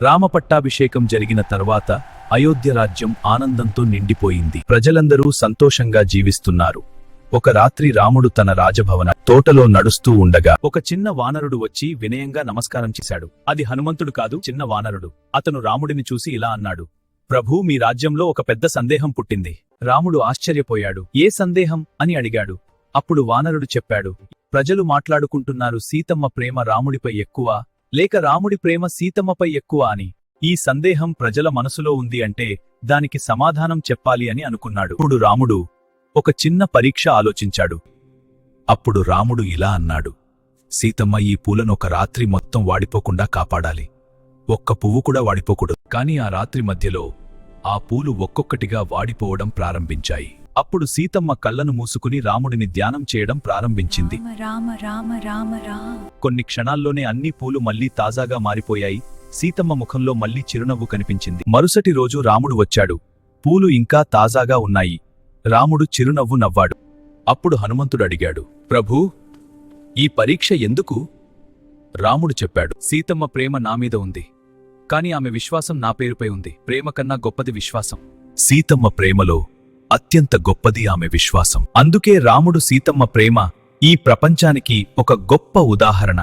రామపట్టాభిషేకం జరిగిన తర్వాత అయోధ్య రాజ్యం ఆనందంతో నిండిపోయింది. ప్రజలందరూ సంతోషంగా జీవిస్తున్నారు. ఒక రాత్రి రాముడు తన రాజభవన తోటలో నడుస్తూ ఉండగా ఒక చిన్న వానరుడు వచ్చి వినయంగా నమస్కారం చేశాడు. అది హనుమంతుడు కాదు, చిన్న వానరుడు. అతను రాముడిని చూసి ఇలా అన్నాడు: ప్రభూ, మీ రాజ్యంలో ఒక పెద్ద సందేహం పుట్టింది. రాముడు ఆశ్చర్యపోయాడు. ఏ సందేహం అని అడిగాడు. అప్పుడు వానరుడు చెప్పాడు: ప్రజలు మాట్లాడుకుంటున్నారు, సీతమ్మ ప్రేమ రాముడిపై ఎక్కువ లేక రాముడి ప్రేమ సీతమ్మపై ఎక్కువ అని. ఈ సందేహం ప్రజల మనసులో ఉంది అంటే దానికి సమాధానం చెప్పాలి అని అనుకున్నాడు. ఇప్పుడు రాముడు ఒక చిన్న పరీక్ష ఆలోచించాడు. అప్పుడు రాముడు ఇలా అన్నాడు: సీతమ్మ, ఈ పూలను ఒక రాత్రి మొత్తం వాడిపోకుండా కాపాడాలి. ఒక్క పువ్వు కూడా వాడిపోకూడదు. కాని ఆ రాత్రి మధ్యలో ఆ పూలు ఒక్కొక్కటిగా వాడిపోవడం ప్రారంభించాయి. అప్పుడు సీతమ్మ కళ్ళను మూసుకుని రాముడిని ధ్యానం చేయడం ప్రారంభించింది. రామ రామ రామ రామ. కొన్ని క్షణాల్లోనే అన్ని పూలు మళ్లీ తాజాగా మారిపోయాయి. సీతమ్మ ముఖంలో మళ్లీ చిరునవ్వు కనిపించింది. మరుసటి రోజు రాముడు వచ్చాడు. పూలు ఇంకా తాజాగా ఉన్నాయి. రాముడు చిరునవ్వు నవ్వాడు. అప్పుడు హనుమంతుడు అడిగాడు: ప్రభూ, ఈ పరీక్ష ఎందుకు? రాముడు చెప్పాడు: సీతమ్మ ప్రేమ నా మీద ఉంది, కాని ఆమె విశ్వాసం నా పేరుపై ఉంది. ప్రేమ కన్నా గొప్పది విశ్వాసం. సీతమ్మ ప్రేమలో అత్యంత గొప్పది ఆమె విశ్వాసం. అందుకే రాముడు సీతమ్మ ప్రేమ ఈ ప్రపంచానికి ఒక గొప్ప ఉదాహరణ.